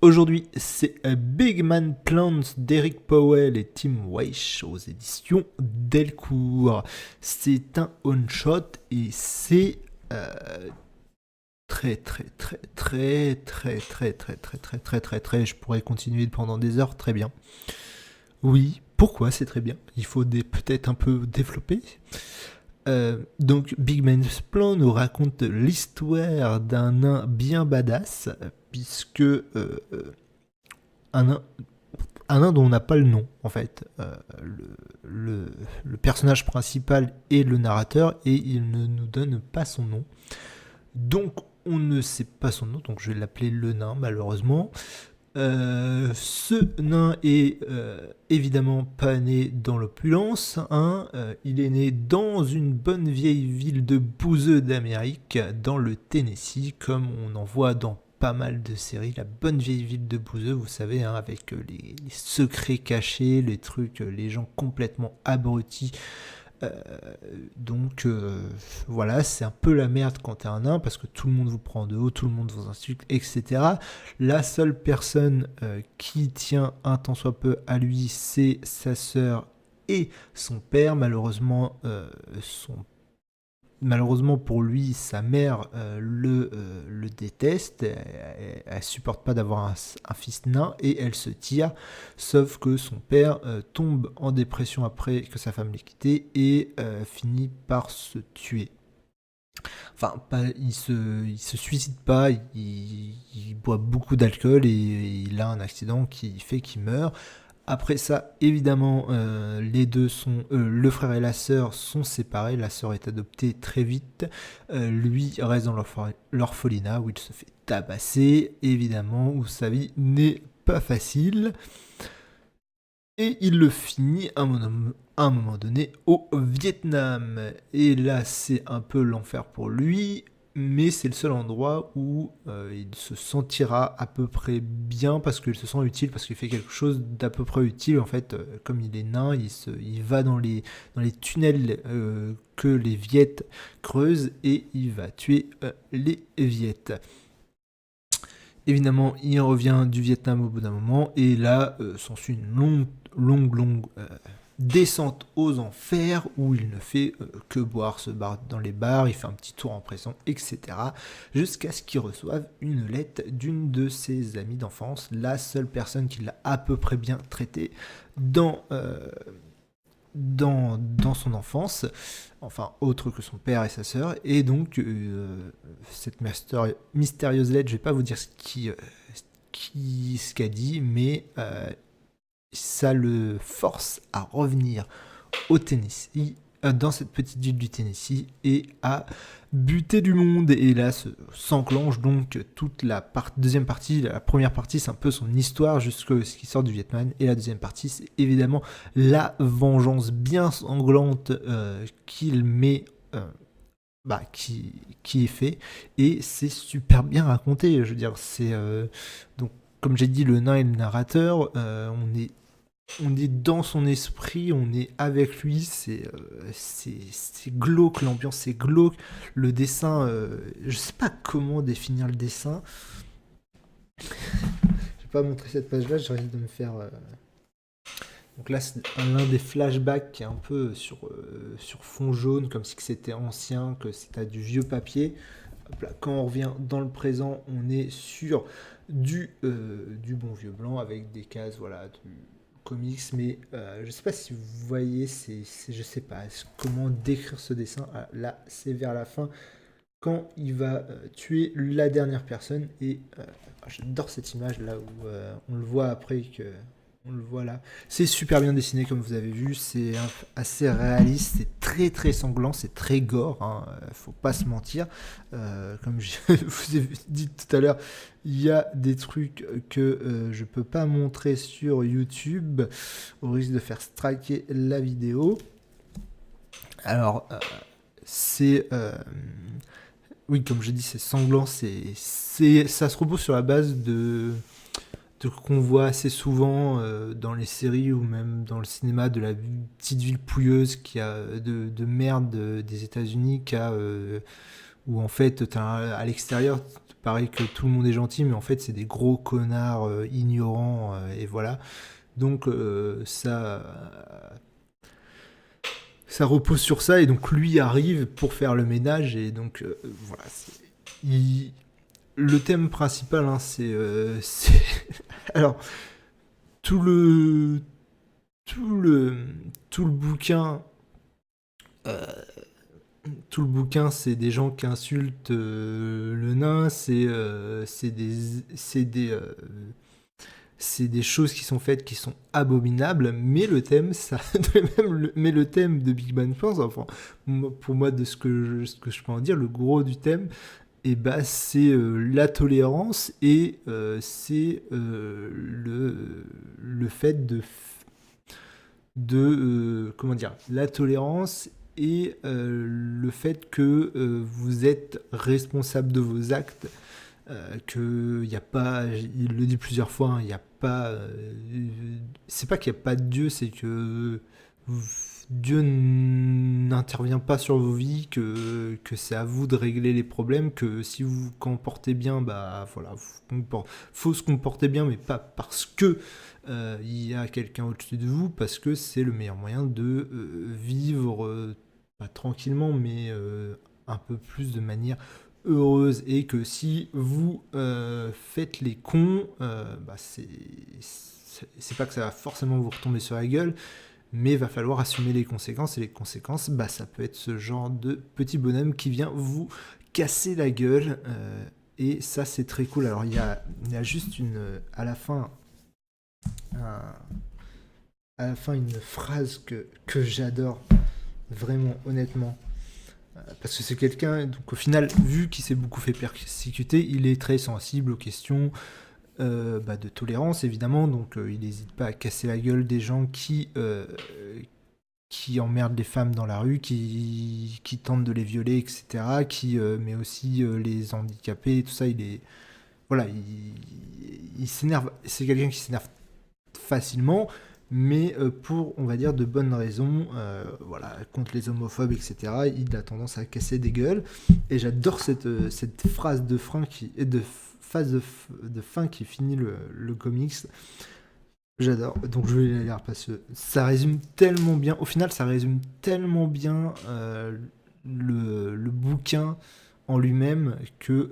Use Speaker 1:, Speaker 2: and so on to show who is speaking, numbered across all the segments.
Speaker 1: Aujourd'hui, c'est Big Man Plants d'Eric Powell et Tim Weiss aux éditions Delcourt. C'est un one-shot et c'est très, je pourrais continuer pendant des heures, très bien. Oui, pourquoi c'est très bien? Il faut peut-être un peu développer. Donc Big Man's Plan nous raconte l'histoire d'un nain bien badass, puisque un nain dont on n'a pas le nom en fait. Le personnage principal est le narrateur et il ne nous donne pas son nom. Donc on ne sait pas son nom, donc je vais l'appeler le nain malheureusement. Ce nain est évidemment pas né dans l'opulence, hein. Il est né dans une bonne vieille ville de bouseux d'Amérique, dans le Tennessee, comme on en voit dans pas mal de séries. La bonne vieille ville de bouseux, vous savez, hein, avec les secrets cachés, les trucs, les gens complètement abrutis. Donc voilà, c'est un peu la merde quand t'es un nain parce que tout le monde vous prend de haut, tout le monde vous insulte, etc. La seule personne qui tient un tant soit peu à lui, c'est sa sœur et son père. Malheureusement pour lui, sa mère le déteste, elle supporte pas d'avoir un fils nain et elle se tire, sauf que son père tombe en dépression après que sa femme l'ait quitté et finit par se tuer. Enfin, il se suicide pas, il boit beaucoup d'alcool et il a un accident qui fait qu'il meurt. Après ça, évidemment, les deux sont, le frère et la sœur sont séparés. La sœur est adoptée très vite. Lui reste dans l'orphelinat où il se fait tabasser, évidemment, où sa vie n'est pas facile. Et il le finit à un moment donné au Vietnam. Et là, c'est un peu l'enfer pour lui, mais c'est le seul endroit où il se sentira à peu près bien parce qu'il se sent utile, parce qu'il fait quelque chose d'à peu près utile. En fait, comme il est nain, il va dans les tunnels que les Viettes creusent et il va tuer les Viettes. Évidemment, il revient du Vietnam au bout d'un moment, et là, s'ensuit une longue descente aux enfers, où il ne fait que boire, se barre dans les bars, il fait un petit tour en prison, etc. Jusqu'à ce qu'il reçoive une lettre d'une de ses amies d'enfance, la seule personne qui l'a à peu près bien traité dans son enfance, enfin autre que son père et sa sœur, et donc cette mystérieuse lettre, je vais pas vous dire ce qu'elle dit, mais ça le force à revenir au Tennessee, dans cette petite ville du Tennessee, et à buter du monde. Et là s'enclenche donc toute la deuxième partie. La première partie, c'est un peu son histoire jusqu'à ce qu'il sort du Vietnam, et la deuxième partie, c'est évidemment la vengeance bien sanglante qu'il met qui est fait, et c'est super bien raconté. Je veux dire, c'est donc comme j'ai dit, le nain et le narrateur, on est dans son esprit, on est avec lui, c'est glauque, l'ambiance est glauque, le dessin, je sais pas comment définir le dessin. Je vais pas montrer cette page-là, j'ai envie de me faire... Donc là, c'est l'un des flashbacks qui est un peu sur fond jaune, comme si c'était ancien, que c'était du vieux papier. Hop là, quand on revient dans le présent, on est sur du bon vieux blanc avec des cases, voilà, du comics, mais je sais pas si vous voyez, je sais pas comment décrire ce dessin. Ah, là, c'est vers la fin, quand il va tuer la dernière personne, et j'adore cette image là où on le voit après que on le voit là. C'est super bien dessiné comme vous avez vu, c'est assez réaliste, c'est très sanglant, c'est très gore, hein, faut pas se mentir. Comme je vous ai dit tout à l'heure, il y a des trucs que je peux pas montrer sur YouTube au risque de faire striker la vidéo. Alors, c'est... oui, comme je dis, c'est sanglant, ça se repose sur la base de qu'on voit assez souvent dans les séries ou même dans le cinéma, de la petite ville pouilleuse qui a de merde des États-Unis, où en fait à l'extérieur paraît que tout le monde est gentil, mais en fait c'est des gros connards ignorants, et voilà. Donc ça repose sur ça, et donc lui arrive pour faire le ménage, et donc voilà. Le thème principal, hein, alors tout le tout le tout le bouquin. euh, Tout le bouquin, c'est des gens qui insultent le nain, c'est des choses qui sont faites qui sont abominables, mais le thème, ça, mais le thème de Big Bang Theory, enfin, pour moi, de ce que je peux en dire, le gros du thème, et bah, c'est la tolérance, et c'est le fait comment dire, la tolérance et le fait que vous êtes responsable de vos actes, que il y a pas, il le dit plusieurs fois, hein, il n'y a pas, c'est pas qu'il n'y a pas de Dieu, c'est que Dieu n'intervient pas sur vos vies, que c'est à vous de régler les problèmes, que si vous vous comportez bien, bah voilà, faut se comporter bien, mais pas parce que il y a quelqu'un au-dessus de vous, parce que c'est le meilleur moyen de vivre, pas tranquillement, mais un peu plus de manière heureuse, et que si vous faites les cons, bah c'est pas que ça va forcément vous retomber sur la gueule, mais il va falloir assumer les conséquences, et les conséquences, bah ça peut être ce genre de petit bonhomme qui vient vous casser la gueule, et ça c'est très cool. Alors il y a juste à la fin une phrase que j'adore vraiment, honnêtement, parce que c'est quelqu'un, donc au final, vu qu'il s'est beaucoup fait persécuter, il est très sensible aux questions de tolérance, évidemment, donc il n'hésite pas à casser la gueule des gens qui emmerdent les femmes dans la rue, qui tentent de les violer, etc., mais aussi les handicapés, et tout ça. Voilà, il s'énerve, c'est quelqu'un qui s'énerve facilement, mais pour, on va dire, de bonnes raisons, voilà, contre les homophobes, etc., il a tendance à casser des gueules, et j'adore cette phrase de fin de fin qui finit le comics. J'adore, donc je vais la lire parce que ça résume tellement bien, au final ça résume tellement bien le bouquin en lui-même, que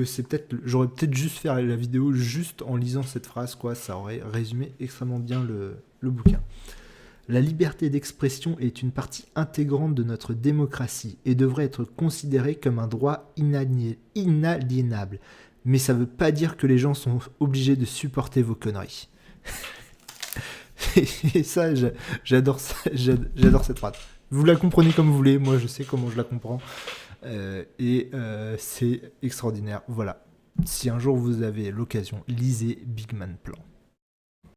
Speaker 1: c'est j'aurais peut-être juste fait la vidéo juste en lisant cette phrase, quoi, ça aurait résumé extrêmement bien le bouquin. La liberté d'expression est une partie intégrante de notre démocratie et devrait être considérée comme un droit inaliénable. Mais ça veut pas dire que les gens sont obligés de supporter vos conneries. Et ça, j'adore ça, j'adore cette phrase. Vous la comprenez comme vous voulez, moi je sais comment je la comprends. C'est extraordinaire. Voilà. Si un jour vous avez l'occasion, lisez Big Man Plan.